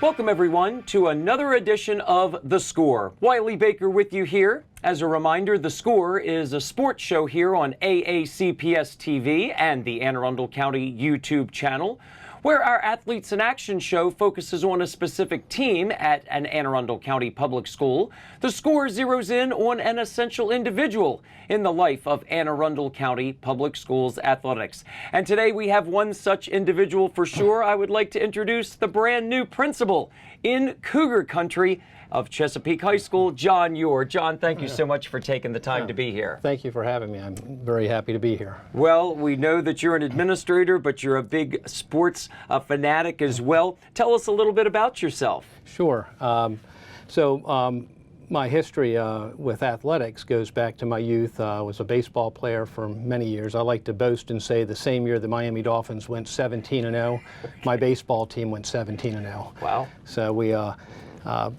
Welcome, everyone, to another edition of The Score. Wiley Baker with you here. As a reminder, The Score is a sports show here on AACPS TV and the Anne Arundel County YouTube channel, where our Athletes in Action show focuses on a specific team at an Anne Arundel County public school. The Score zeroes in on an essential individual in the life of Anne Arundel County Public Schools athletics. And today we have one such individual for sure. I would like to introduce the brand new principal in Cougar Country of Chesapeake High School, John Yore. John, thank you so much for taking the time to be here. Thank you for having me. I'm very happy to be here. Well, we know that you're an administrator, but you're a big sports fanatic as well. Tell us a little bit about yourself. Sure. My history with athletics goes back to my youth. I was a baseball player for many years. I like to boast and say the same year the Miami Dolphins went 17-0, my baseball team went 17-0. Wow.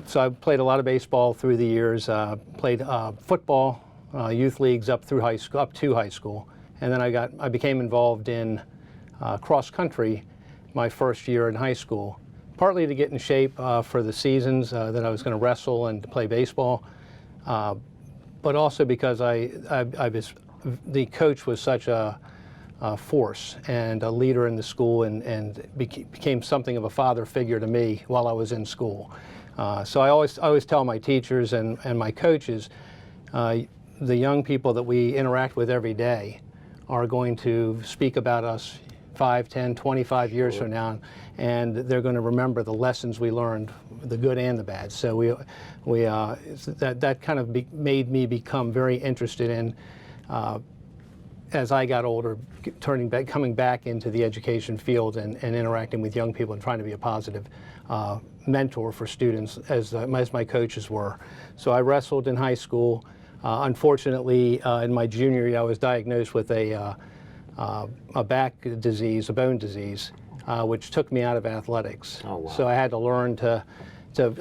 So I played a lot of baseball through the years, played football, youth leagues up to high school, and then I became involved in cross country my first year in high school, partly to get in shape for the seasons that I was going to wrestle and to play baseball, but also because the coach was such a force and a leader in the school and became something of a father figure to me while I was in school. So I always tell my teachers and my coaches, the young people that we interact with every day are going to speak about us 5, 10, 25 years from now, and they're going to remember the lessons we learned, the good and the bad. So that kind of made me become very interested in, as I got older, coming back into the education field and interacting with young people and trying to be a positive mentor for students as my coaches were. So I wrestled in high school. Unfortunately, in my junior year, I was diagnosed with a back disease, a bone disease, which took me out of athletics. Oh, wow. So I had to learn I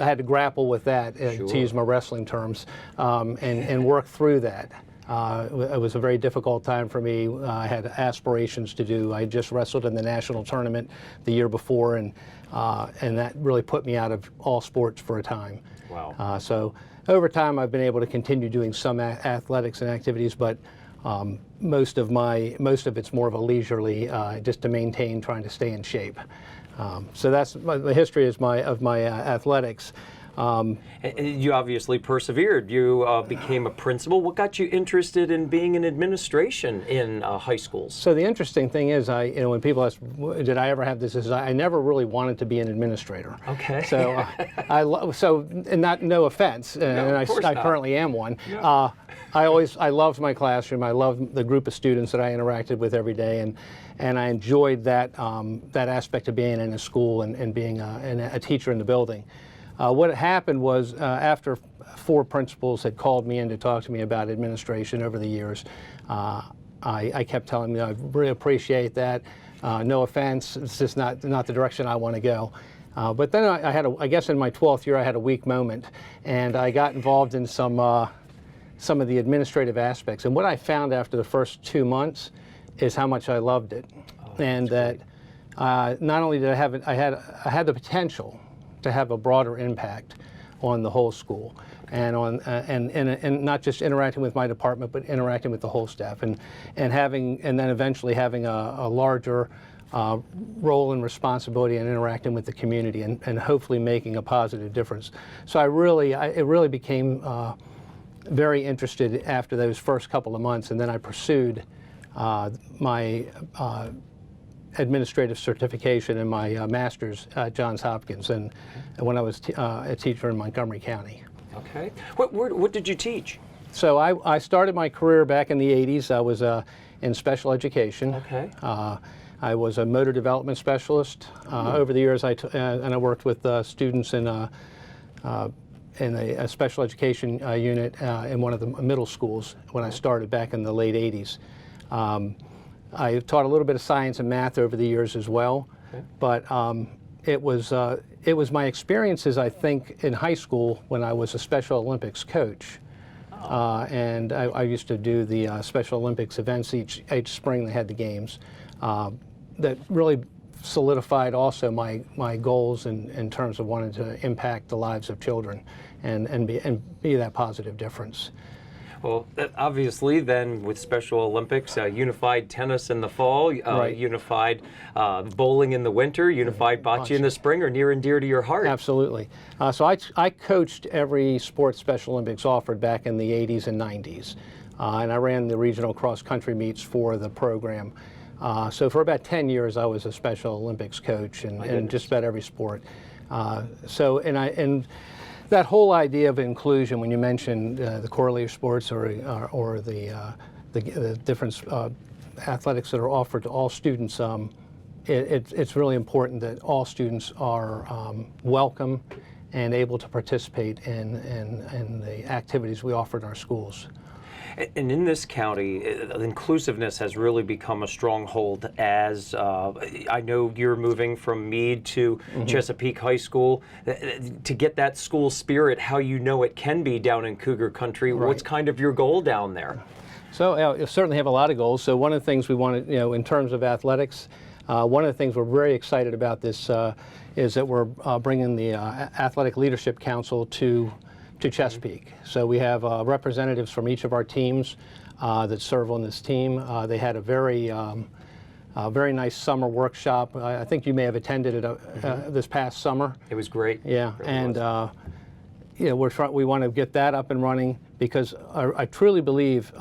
had to grapple with that, to use my wrestling terms, and work through that. It was a very difficult time for me. I had aspirations to do. I just wrestled in the national tournament the year before, and that really put me out of all sports for a time. Wow. So over time, I've been able to continue doing some athletics and activities, but most of it's more of a leisurely, just to maintain, trying to stay in shape. So that's the history of my athletics. You obviously persevered. You became a principal. What got you interested in being in administration in high schools? So the interesting thing is, when people ask, did I ever have this? I never really wanted to be an administrator. Okay. So no offense, and I currently am one. Yeah. I loved my classroom. I loved the group of students that I interacted with every day, and I enjoyed that aspect of being in a school and being a teacher in the building. What happened was, after 4 principals had called me in to talk to me about administration over the years, I kept telling them, I really appreciate that. No offense, it's just not the direction I want to go. But then I guess in my 12th year, I had a weak moment, and I got involved in some of the administrative aspects. And what I found after the first 2 months is how much I loved it, and that not only did I have it, I had the potential to have a broader impact on the whole school, and on and not just interacting with my department, but interacting with the whole staff, and then eventually having a larger role and responsibility in interacting with the community, and hopefully making a positive difference. So it really became very interested after those first couple of months, and then I pursued my administrative certification and my master's at Johns Hopkins, and when I was a teacher in Montgomery County. Okay. What did you teach? So I started my career back in the 80s. I was in special education. Okay. I was a motor development specialist. Over the years, and I worked with students in a special education unit in one of the middle schools when I started back in the late 80s. I taught a little bit of science and math over the years as well, okay. But it was my experiences, I think, in high school when I was a Special Olympics coach. And I used to do the Special Olympics events each spring. They had the games that really solidified also my goals in terms of wanting to impact the lives of children and be that positive difference. Well, obviously, then with Special Olympics, unified tennis in the fall, right. unified bowling in the winter, unified bocce in the spring are near and dear to your heart. Absolutely. So I coached every sport Special Olympics offered back in the 80s and 90s, and I ran the regional cross-country meets for the program. So for about 10 years, I was a Special Olympics coach in just about every sport. And that whole idea of inclusion, when you mentioned the correlative sports or the different athletics that are offered to all students, it's really important that all students are welcome and able to participate in the activities we offer in our schools. And in this county, inclusiveness has really become a stronghold as I know you're moving from Meade to Chesapeake High School. To get that school spirit, how you know it can be down in Cougar Country, right. What's kind of your goal down there? So you certainly have a lot of goals. So one of the things we want to, in terms of athletics, one of the things we're very excited about this is that we're bringing the Athletic Leadership Council to Chesapeake. So we have representatives from each of our teams that serve on this team. They had a very nice summer workshop. I think you may have attended it this past summer. It was great. Yeah, really. And we want to get that up and running because I truly believe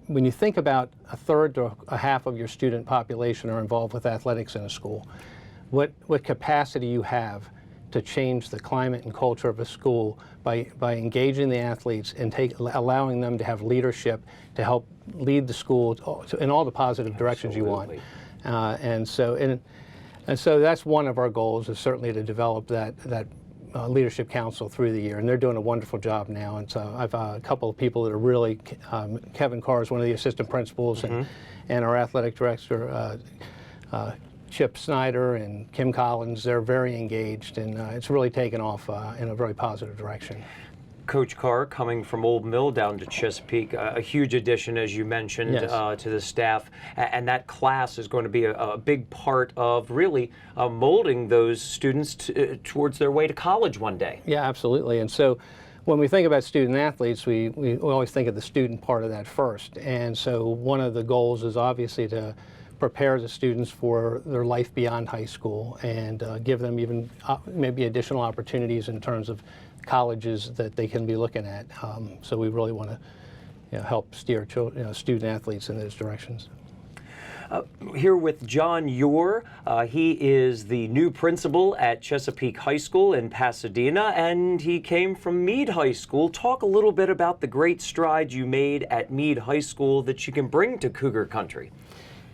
when you think about a third to a half of your student population are involved with athletics in a school, what capacity you have to change the climate and culture of a school by engaging the athletes and allowing them to have leadership to help lead the school in all the positive directions you want. And so that's one of our goals, is certainly to develop that leadership council through the year, and they're doing a wonderful job now. And so I've a couple of people that are really, Kevin Carr is one of the assistant principals, and our athletic director, Chip Snyder and Kim Collins. They're very engaged, and it's really taken off in a very positive direction. Coach Carr, coming from Old Mill down to Chesapeake, a huge addition, as you mentioned, yes. To the staff, and that class is going to be a big part of really molding those students towards their way to college one day. Yeah, absolutely. And so when we think about student athletes, we always think of the student part of that first. And so one of the goals is obviously to prepare the students for their life beyond high school and give them even maybe additional opportunities in terms of colleges that they can be looking at. So we really want to help steer student athletes in those directions. Here with John Yore. He is the new principal at Chesapeake High School in Pasadena, and he came from Meade High School. Talk a little bit about the great strides you made at Meade High School that you can bring to Cougar Country.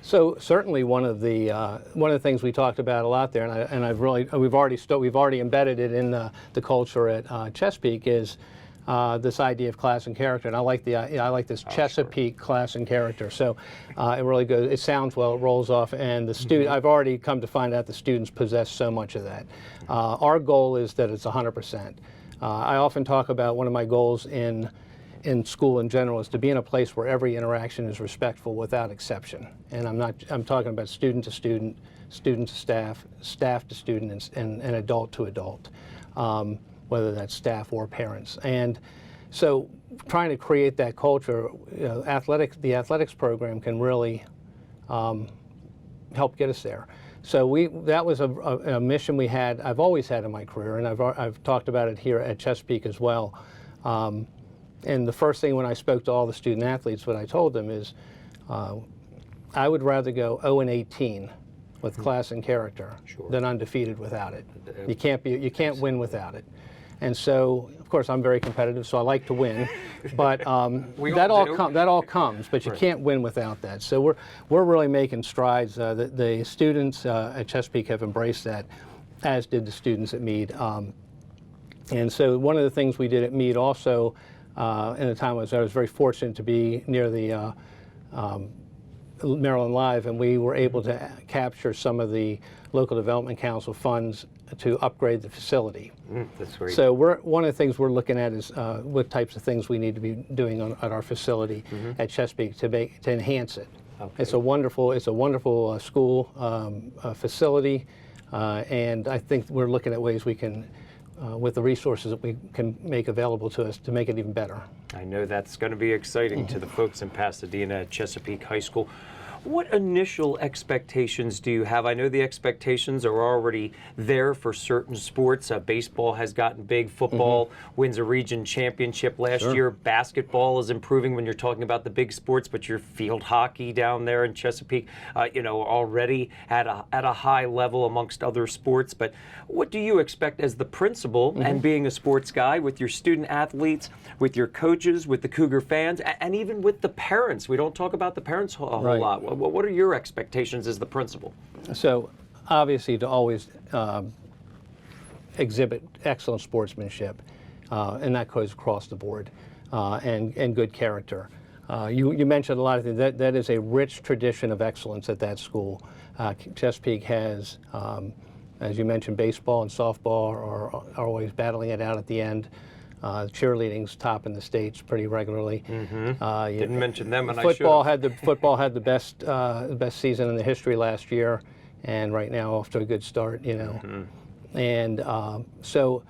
So certainly one of the things we talked about a lot there, and we've already embedded it in the culture at Chesapeake, is this idea of class and character. And I like this Chesapeake class and character. So it really goes. It sounds well. It rolls off. And the student. I've already come to find out the students possess so much of that. Our goal is that it's 100%. I often talk about one of my goals in school in general is to be in a place where every interaction is respectful without exception. And I'm talking about student to student, student to staff, staff to student, and adult to adult, whether that's staff or parents. And so trying to create that culture, the athletics program can really help get us there. So that was a mission we had, I've always had in my career, and I've talked about it here at Chesapeake as well. And the first thing when I spoke to all the student athletes, what I told them is, I would rather go 0-18 with class and character than undefeated without it. You can't win without it. And so, of course, I'm very competitive, so I like to win. But that all comes, but you can't win without that. So we're really making strides. The students at Chesapeake have embraced that, as did the students at Meade. And so one of the things we did at Meade also, in the time I was very fortunate to be near the Maryland Live, and we were able to capture some of the local development council funds to upgrade the facility. That's great. So one of the things we're looking at is what types of things we need to be doing at our facility at Chesapeake to enhance it. Okay. It's a wonderful school facility, and I think we're looking at ways we can, with the resources that we can make available to us, to make it even better. I know that's going to be exciting to the folks in Pasadena at Chesapeake High School. What initial expectations do you have? I know the expectations are already there for certain sports. Baseball has gotten big. Football wins a region championship last year. Basketball is improving when you're talking about the big sports, but your field hockey down there in Chesapeake, already at a high level amongst other sports. But what do you expect as the principal and being a sports guy with your student athletes, with your coaches, with the Cougar fans, and even with the parents? We don't talk about the parents a whole lot. What are your expectations as the principal? So, obviously, to always exhibit excellent sportsmanship, and that goes across the board, and good character. You mentioned a lot of things. That is a rich tradition of excellence at that school. Chesapeake has, as you mentioned, baseball and softball are always battling it out at the end. Cheerleading's top in the states pretty regularly. Didn't mention them, and football had the best season in the history last year, and right now off to a good start. And so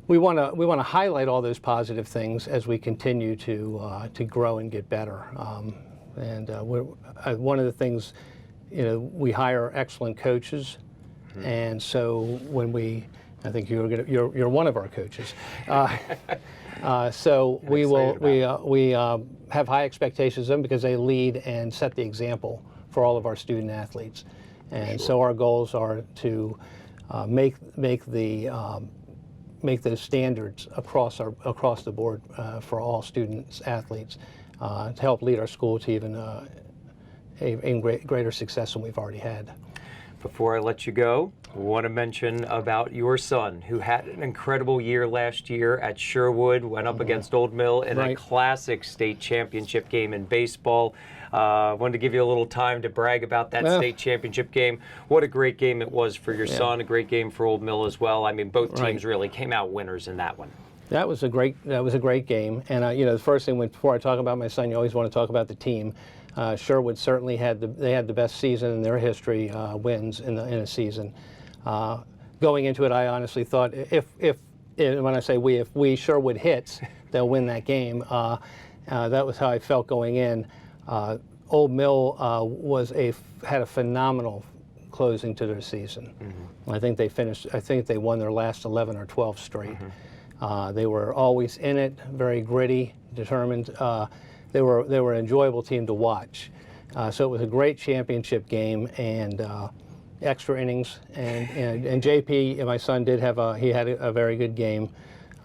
we want to highlight all those positive things as we continue to grow and get better. One of the things, we hire excellent coaches, and so when I think you're one of our coaches. So we have high expectations of them because they lead and set the example for all of our student athletes. And so our goals are to make those standards across the board for all students, athletes, to help lead our school to even greater success than we've already had. Before I let you go, I want to mention about your son, who had an incredible year last year at Sherwood, went up against Old Mill in a classic state championship game in baseball. Wanted to give you a little time to brag about that state championship game. What a great game it was for your son, a great game for Old Mill as well. I mean, both teams really came out winners in that one. That was a great game. And the first thing, before I talk about my son, you always want to talk about the team. Sherwood certainly had the best season in their history, wins in a season. Going into it, I honestly thought when I say if Sherwood hits, they'll win that game. That was how I felt going in. Old Mill had a phenomenal closing to their season. I think they won their last 11 or 12 straight. They were always in it, very gritty, determined. They were an enjoyable team to watch. So it was a great championship game, and extra innings. And JP, my son, had a very good game.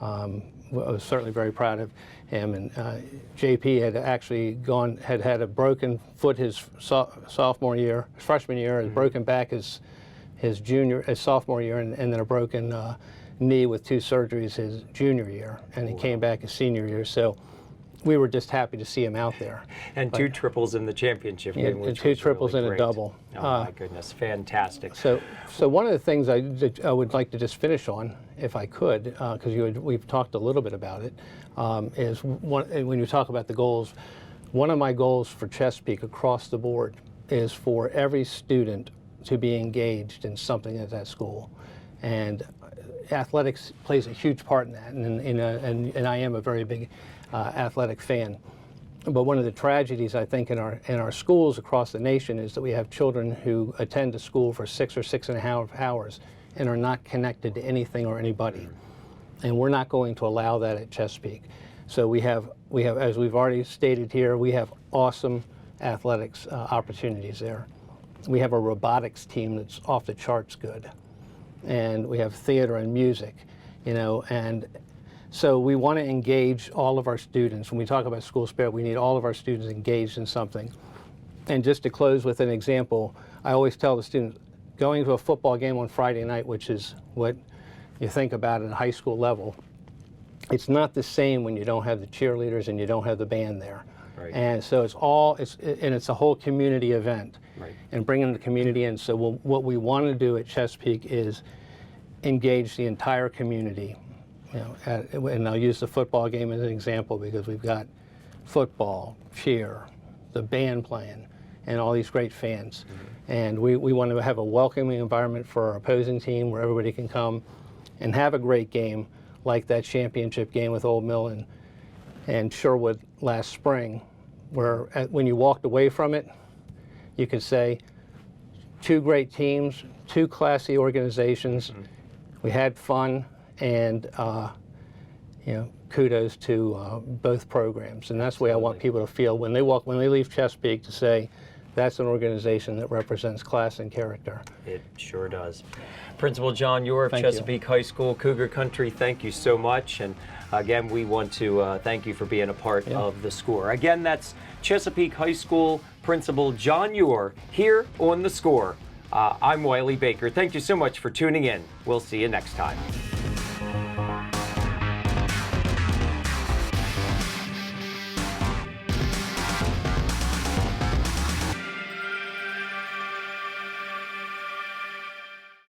I was certainly very proud of him. And JP had actually had a broken foot his freshman year, a broken back his sophomore year, and then a broken knee with 2 surgeries his junior year, and he came back his senior year. So we were just happy to see him out there. And 2 triples in the championship game, which 2 triples really and a double. Oh my goodness, fantastic. So one of the things I would like to just finish on, if I could, because we've talked a little bit about it, is when you talk about the goals, one of my goals for Chesapeake across the board is for every student to be engaged in something at that school. And athletics plays a huge part in that, and I am a very big athletic fan. But one of the tragedies, I think, in our schools across the nation is that we have children who attend a school for 6 or 6.5 hours and are not connected to anything or anybody. And we're not going to allow that at Chesapeake. So we have, as we've already stated here, we have awesome athletics opportunities there. We have a robotics team that's off the charts good. And we have theater and music, and so we want to engage all of our students. When we talk about school spirit, we need all of our students engaged in something. And just to close with an example, I always tell the students, going to a football game on Friday night, which is what you think about at a high school level, it's not the same when you don't have the cheerleaders and you don't have the band there. Right. And so it's a whole community event, and bringing the community in. So what we want to do at Chesapeake is engage the entire community. And I'll use the football game as an example because we've got football, cheer, the band playing, and all these great fans. And we want to have a welcoming environment for our opposing team where everybody can come and have a great game, like that championship game with Old Mill and Sherwood last spring, where when you walked away from it, you could say, two great teams, two classy organizations. We had fun, and kudos to both programs. And that's the way I want people to feel when they leave Chesapeake, to say, that's an organization that represents class and character. It sure does. Principal John Yore of Chesapeake High School, Cougar Country, thank you so much. And again, we want to thank you for being a part of The Score. Again, that's Chesapeake High School Principal John Yore here on The Score. I'm Wiley Baker. Thank you so much for tuning in. We'll see you next time.